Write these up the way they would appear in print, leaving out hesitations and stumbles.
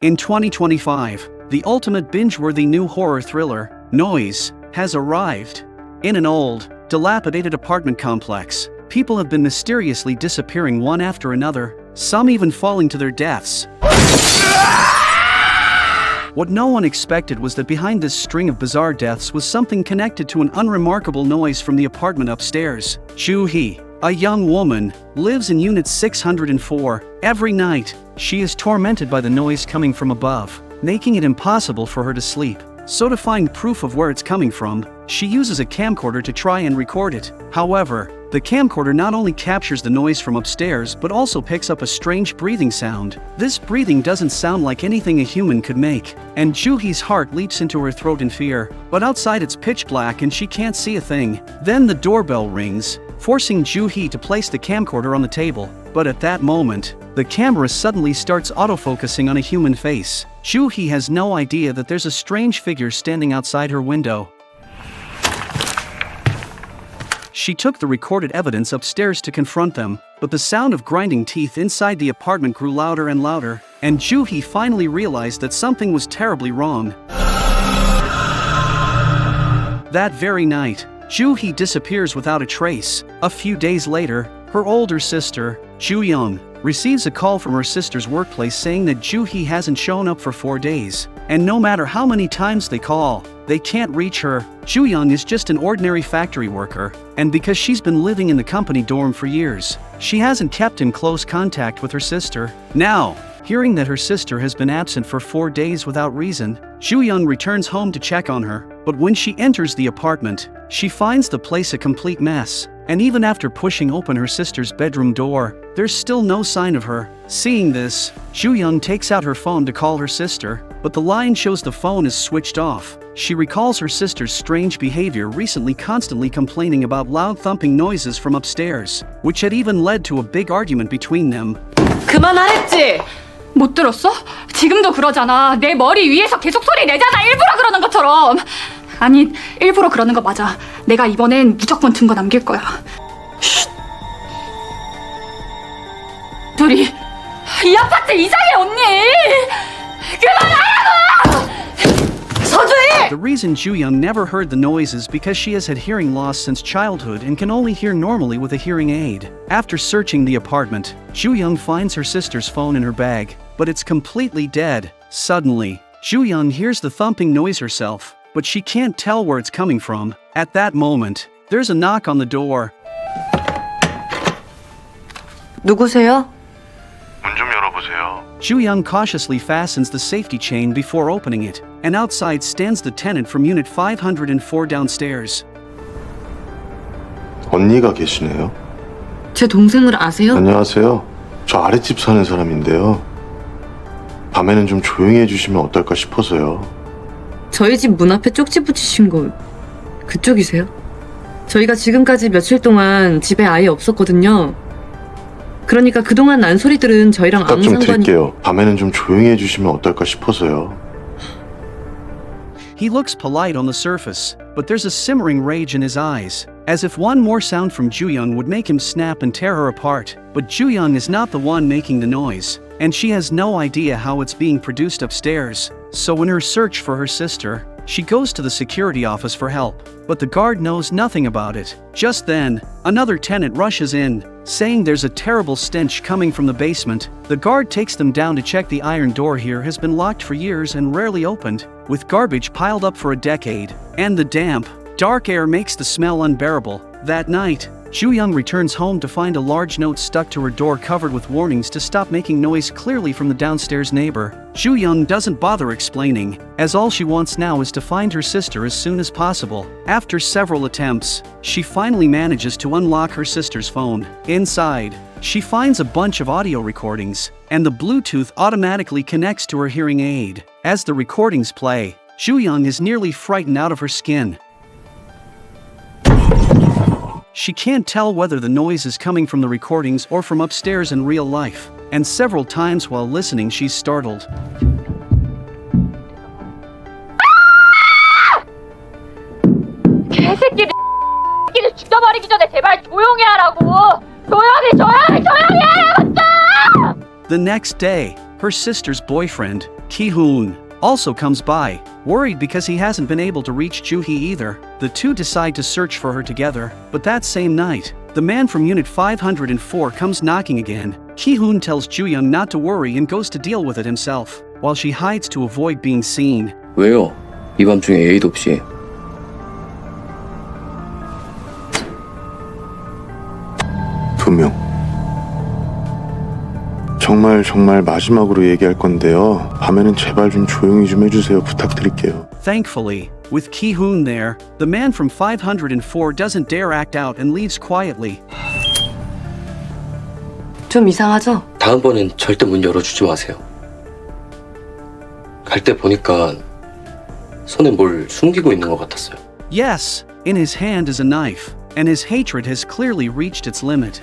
In 2025, the ultimate binge-worthy new horror thriller, Noise, has arrived. In an old, dilapidated apartment complex, people have been mysteriously disappearing one after another, some even falling to their deaths. What no one expected was that behind this string of bizarre deaths was something connected to an unremarkable noise from the apartment upstairs. Joo-hee, a young woman, lives in Unit 604. Every night, she is tormented by the noise coming from above, making it impossible for her to sleep. So to find proof of where it's coming from, she uses a camcorder to try and record it. However, the camcorder not only captures the noise from upstairs but also picks up a strange breathing sound. This breathing doesn't sound like anything a human could make, and Joo-hee's heart leaps into her throat in fear. But outside it's pitch black and she can't see a thing. Then the doorbell rings, forcing Joo-hee to place the camcorder on the table. But at that moment, the camera suddenly starts autofocusing on a human face. Joo-hee has no idea that there's a strange figure standing outside her window. She took the recorded evidence upstairs to confront them, but the sound of grinding teeth inside the apartment grew louder and louder, and Joo-hee finally realized that something was terribly wrong. That very night, Joo-hee disappears without a trace. A few days later, her older sister, Joo-young, receives a call from her sister's workplace saying that Joo-hee hasn't shown up for 4 days, and no matter how many times they call, they can't reach her. Joo-young is just an ordinary factory worker, and because she's been living in the company dorm for years, she hasn't kept in close contact with her sister. Now, hearing that her sister has been absent for 4 days without reason, Joo-young returns home to check on her, but when she enters the apartment, she finds the place a complete mess. And even after pushing open her sister's bedroom door, there's still no sign of her. Seeing this, Joo-young takes out her phone to call her sister, but the line shows the phone is switched off. She recalls her sister's strange behavior recently, constantly complaining about loud thumping noises from upstairs, which had even led to a big argument between them. 그만하랬지! 못 들었어? 지금도 그러잖아. 내 머리 위에서 계속 소리 내잖아. 일부러 그러는 것처럼. 아니, 일부러 그러는 거 맞아. 내가 이번엔 무조건 증거 남길 거야. 쉿. 둘이 이 아파트 이상해, 언니! 그만하라고! 서주희! The reason Joo-young never heard the noise is because she has had hearing loss since childhood and can only hear normally with a hearing aid. After searching the apartment, Joo-young finds her sister's phone in her bag, but it's completely dead. Suddenly, Joo-young hears the thumping noise herself, but she can't tell where it's coming from. At that moment, there's a knock on the door. 누구세요? 문 좀 열어보세요. Joo-young cautiously fastens the safety chain before opening it, and outside stands the tenant from Unit 504 downstairs. 언니가 계시네요. 제 동생을 아세요? 안녕하세요. 저 아랫집 사는 사람인데요. 밤에는 좀 조용히 해주시면 어떨까 싶어서요. 저희 집 문 앞에 쪽지 붙이신 거 그쪽이세요? 저희가 지금까지 며칠 동안 집에 아예 없었거든요. 그러니까 그동안 난 소리들은 저희랑 부탁 아무 좀 상관이... 드릴게요. 밤에는 좀 조용히 해주시면 어떨까 싶어서요. He looks polite on the surface, but there's a simmering rage in his eyes, as if one more sound from Joo-young would make him snap and tear her apart. But Joo-young is not the one making the noise, and she has no idea how it's being produced upstairs. So in her search for her sister, she goes to the security office for help, but the guard knows nothing about it. Just then, another tenant rushes in, saying there's a terrible stench coming from the basement. The guard takes them down to check. The iron door here has been locked for years and rarely opened, with garbage piled up for a decade, and the damp, dark air makes the smell unbearable. That night, Joo-young returns home to find a large note stuck to her door covered with warnings to stop making noise, clearly from the downstairs neighbor. Joo-young doesn't bother explaining, as all she wants now is to find her sister as soon as possible. After several attempts, she finally manages to unlock her sister's phone. Inside, she finds a bunch of audio recordings, and the Bluetooth automatically connects to her hearing aid. As the recordings play, Joo-young is nearly frightened out of her skin. She can't tell whether the noise is coming from the recordings or from upstairs in real life, and several times while listening she's startled. 개새끼들 죽여버리기 전에 제발 조용히 하라고! 조용히 하라고 좀! The next day, her sister's boyfriend, Ki-hoon also comes by, worried because he hasn't been able to reach Joo-hee either. The two decide to search for her together, but that same night, the man from Unit 504 comes knocking again. Ki-hoon tells Joo-young not to worry and goes to deal with it himself, while she hides to avoid being seen. 왜요? 이 밤중에 예의도 없이. 분명. 정말 마지막으로 얘기할 건데요. 밤에는 제발 좀 조용히 좀 해주세요. 부탁드릴게요. Thankfully, with Ki-hoon there, the man from 504 doesn't dare act out and leaves quietly. 좀 이상하죠? 다음번엔 절대 문 열어주지 마세요. 갈 때 보니까 손에 뭘 숨기고 있는 것 같았어요. Yes, in his hand is a knife, and his hatred has clearly reached its limit.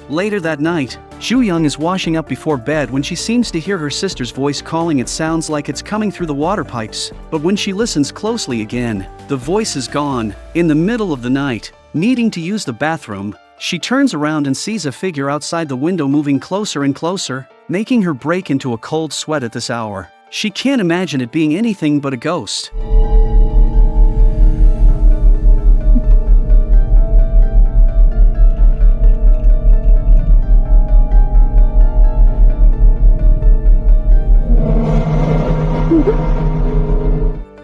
Later that night, Joo-young is washing up before bed when she seems to hear her sister's voice calling. It sounds like it's coming through the water pipes, but when she listens closely again, the voice is gone. In the middle of the night, needing to use the bathroom, she turns around and sees a figure outside the window moving closer and closer, making her break into a cold sweat at this hour. She can't imagine it being anything but a ghost.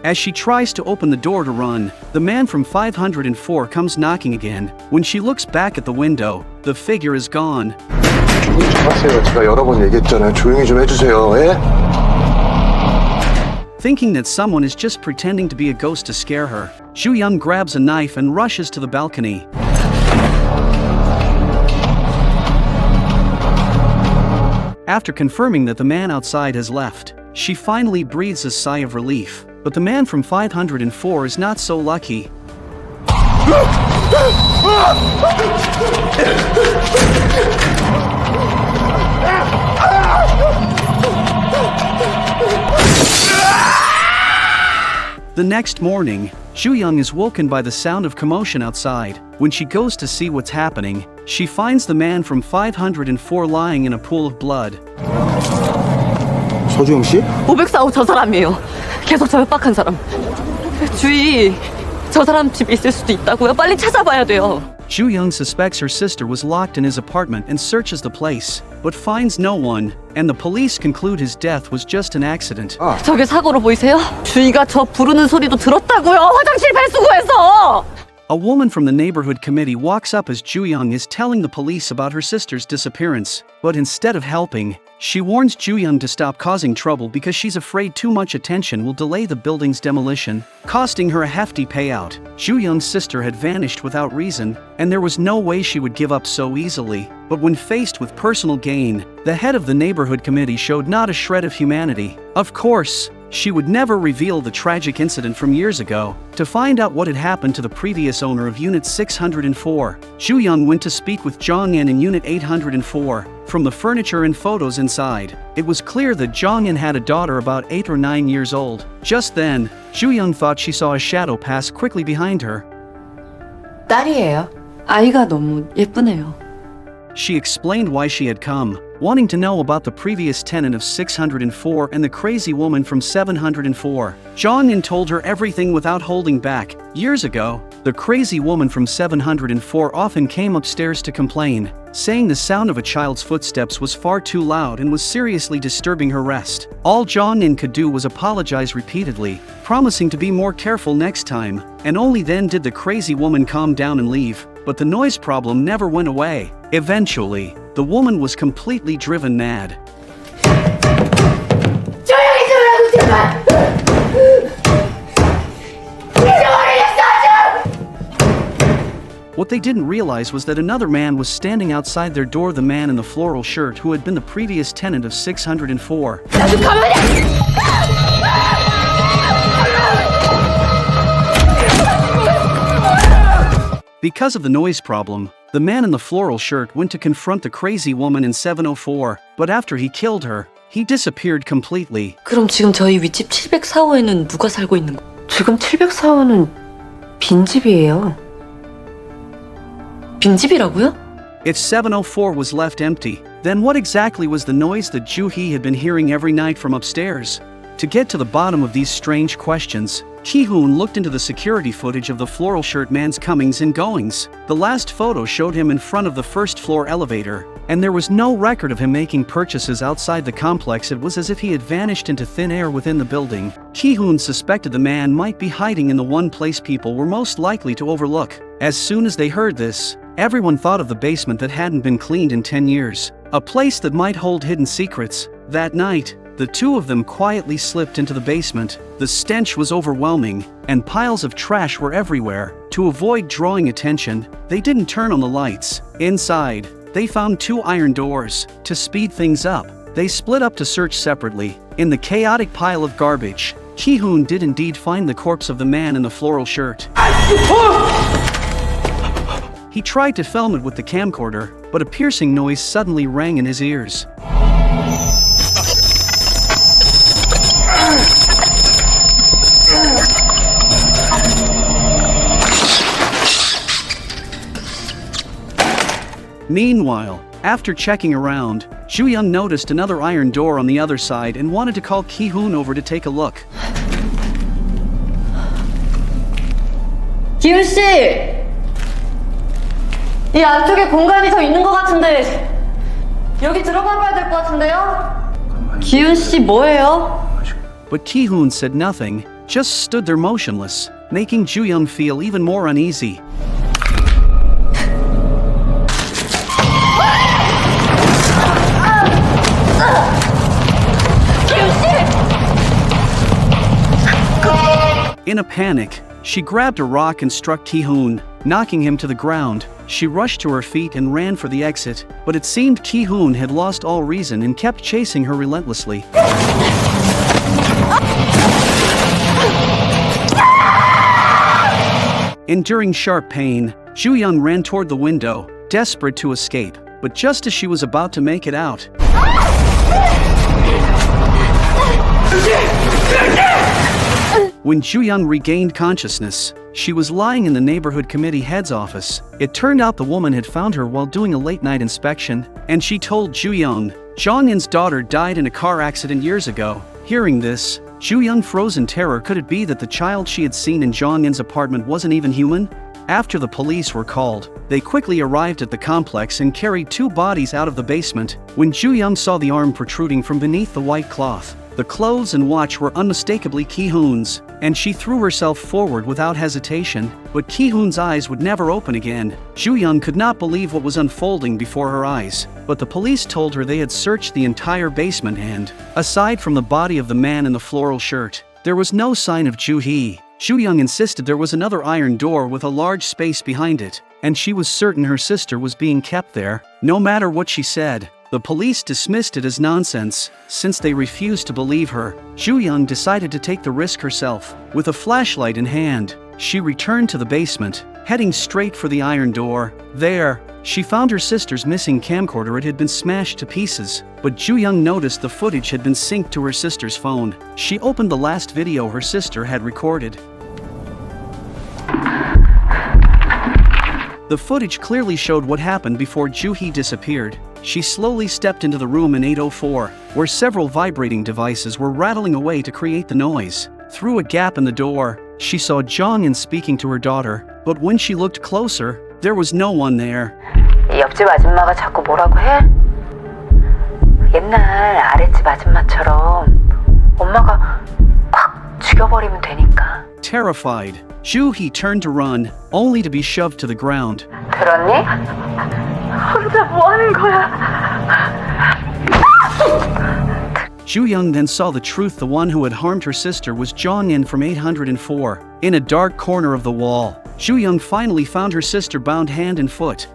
As she tries to open the door to run, the man from 504 comes knocking again. When she looks back at the window, the figure is gone. 조용히 좀 하세요. 제가 여러 번 얘기했잖아요. 조용히 좀 해주세요. 예? Thinking that someone is just pretending to be a ghost to scare her, Joo-young grabs a knife and rushes to the balcony. After confirming that the man outside has left, she finally breathes a sigh of relief. But the man from 504 is not so lucky. The next morning, Joo-young is woken by the sound of commotion outside. When she goes to see what's happening, she finds the man from 504 lying in a pool of blood. 서주영 씨? 504호 저 사람이에요. 계속 저 협박한 사람. 주위 저 사람 집에 있을 수도 있다고요. 빨리 찾아봐야 돼요. Joo-young suspects her sister was locked in his apartment and searches the place, but finds no one, and the police conclude his death was just an accident. 저게 사고로 보이세요? 주위가 저 부르는 소리도 들었다고요. 화장실 배수구에서. A woman from the neighborhood committee walks up as Joo-young is telling the police about her sister's disappearance, but instead of helping, she warns Joo-young to stop causing trouble because she's afraid too much attention will delay the building's demolition, costing her a hefty payout. Joo-young's sister had vanished without reason, and there was no way she would give up so easily. But when faced with personal gain, the head of the neighborhood committee showed not a shred of humanity. Of course, she would never reveal the tragic incident from years ago. To find out what had happened to the previous owner of Unit 604, Joo-young went to speak with Jong-in in Unit 804. From the furniture and photos inside, it was clear that Jong-in had a daughter about 8 or 9 years old. Just then, Joo-young thought she saw a shadow pass quickly behind her. 딸이에요. 아이가 너무 예쁘네요. She explained why she had come, wanting to know about the previous tenant of 604 and the crazy woman from 704. Jong-in told her everything without holding back. Years ago, the crazy woman from 704 often came upstairs to complain, saying the sound of a child's footsteps was far too loud and was seriously disturbing her rest. All Jong-in could do was apologize repeatedly, promising to be more careful next time, and only then did the crazy woman calm down and leave. But the noise problem never went away. Eventually, the woman was completely driven mad. What they didn't realize was that another man was standing outside their door, the man in the floral shirt who had been the previous tenant of 604. Because of the noise problem, the man in the floral shirt went to confront the crazy woman in 704, but after he killed her, he disappeared completely. 그럼 지금 저희 윗집 704호에는 누가 살고 있는 거? 지금 704호는 빈집이에요. 빈집이라고요? If 704 was left empty, then what exactly was the noise that Joo-hee had been hearing every night from upstairs? To get to the bottom of these strange questions, Ki-hoon looked into the security footage of the floral shirt man's comings and goings. The last photo showed him in front of the first floor elevator, and there was no record of him making purchases outside the complex. It was as if he had vanished into thin air within the building. Ki-hoon suspected the man might be hiding in the one place people were most likely to overlook. As soon as they heard this, everyone thought of the basement that hadn't been cleaned in 10 years, a place that might hold hidden secrets. That night, the two of them quietly slipped into the basement. The stench was overwhelming, and piles of trash were everywhere. To avoid drawing attention, they didn't turn on the lights. Inside, they found 2 iron doors. To speed things up, they split up to search separately. In the chaotic pile of garbage, Ki-hoon did indeed find the corpse of the man in the floral shirt. He tried to film it with the camcorder, but a piercing noise suddenly rang in his ears. Meanwhile, after checking around, Joo-young noticed another iron door on the other side and wanted to call Ki-hoon over to take a look. 기훈 씨! 이 안쪽에 공간이 더 있는 것 같은데 여기 들어가 봐야 될 것 같은데요? 기훈 씨 뭐예요? But Ki-hoon said nothing, just stood there motionless, making Joo-young feel even more uneasy. In a panic, she grabbed a rock and struck Ki-hoon, knocking him to the ground. She rushed to her feet and ran for the exit, but it seemed Ki-hoon had lost all reason and kept chasing her relentlessly. Enduring sharp pain, Joo-young ran toward the window, desperate to escape, but just as she was about to make it out, when Joo-young regained consciousness, she was lying in the neighborhood committee head's office. It turned out the woman had found her while doing a late-night inspection, and she told Joo-young, Jong-in's daughter died in a car accident years ago. Hearing this, Joo-young froze in terror. Could it be that the child she had seen in Jong-in's apartment wasn't even human? After the police were called, they quickly arrived at the complex and carried 2 bodies out of the basement. When Joo-young saw the arm protruding from beneath the white cloth, the clothes and watch were unmistakably Ki-hoon's, and she threw herself forward without hesitation. But Ki-hoon's eyes would never open again. Joo-young could not believe what was unfolding before her eyes, but the police told her they had searched the entire basement and, aside from the body of the man in the floral shirt, there was no sign of Joo-hee. Joo-young insisted there was another iron door with a large space behind it, and she was certain her sister was being kept there. No matter what she said, the police dismissed it as nonsense. Since they refused to believe her, Joo-young decided to take the risk herself. With a flashlight in hand, she returned to the basement, heading straight for the iron door. There, she found her sister's missing camcorder. It had been smashed to pieces, but Joo-young noticed the footage had been synced to her sister's phone. She opened the last video her sister had recorded. The footage clearly showed what happened before Joo-hee disappeared. She slowly stepped into the room in 804, where several vibrating devices were rattling away to create the noise. Through a gap in the door, she saw Jong-in speaking to her daughter, but when she looked closer, there was no one there. 이 옆집 아줌마가 자꾸 뭐라고 해? 옛날 아랫집 아줌마처럼 엄마가 콱 죽여버리면 되니까. Terrified, Joo-hee turned to run, only to be shoved to the ground. 들었니? 혼자 뭐 하는 거야? Joo-young then saw the truth. The one who had harmed her sister was Jong-in from 804. In a dark corner of the wall, Joo-young finally found her sister bound hand and foot.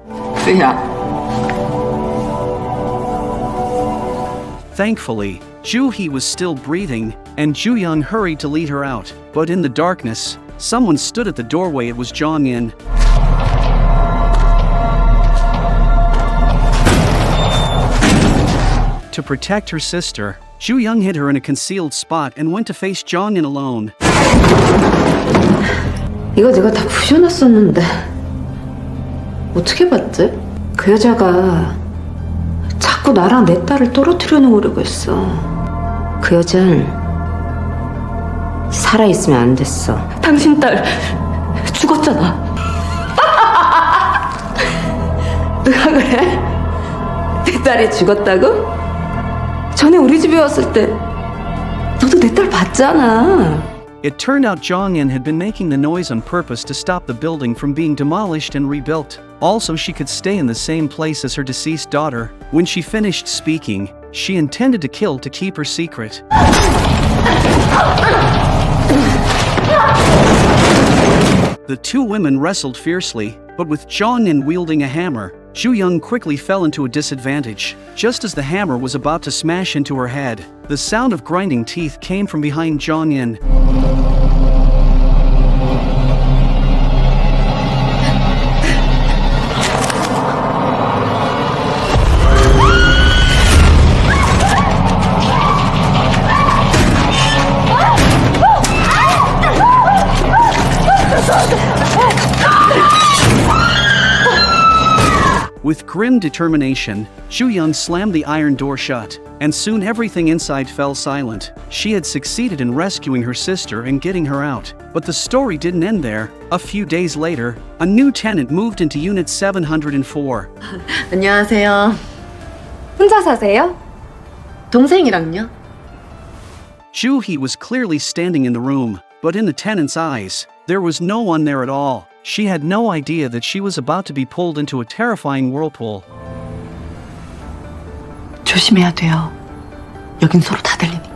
Thankfully, Joo-hee was still breathing, and Joo-young hurried to lead her out. But in the darkness, someone stood at the doorway. It was Jong-in. To protect her sister, Joo-young hid her in a concealed spot and went to face Jong-in alone. 이거 내가 다 부셔놨었는데 어떻게 봤지? 그 여자가 자꾸 나랑 내 딸을 떨어뜨려 놓으려고 했어. 그 여잔 살아있으면 안 됐어. 당신 딸 죽었잖아. 누가 그래? 내 딸이 죽었다고? 전에 우리 집에 왔을 때 너도 내 딸 봤잖아. It turned out Jong-in had been making the noise on purpose to stop the building from being demolished and rebuilt. Also, she could stay in the same place as her deceased daughter. When she finished speaking, she intended to kill to keep her secret. The two women wrestled fiercely, but with Jong-in wielding a hammer, Ju-young quickly fell into a disadvantage. Just as the hammer was about to smash into her head, the sound of grinding teeth came from behind Jong-in. With grim determination, Ju-young slammed the iron door shut, and soon everything inside fell silent. She had succeeded in rescuing her sister and getting her out. But the story didn't end there. A few days later, a new tenant moved into Unit 704. 안녕하세요. 혼자 사세요? 동생이랑요? Ju-hee was clearly standing in the room, but in the tenant's eyes, there was no one there at all. She had no idea that she was about to be pulled into a terrifying whirlpool. 조심해야 돼요. 여긴 서로 다 들리니까.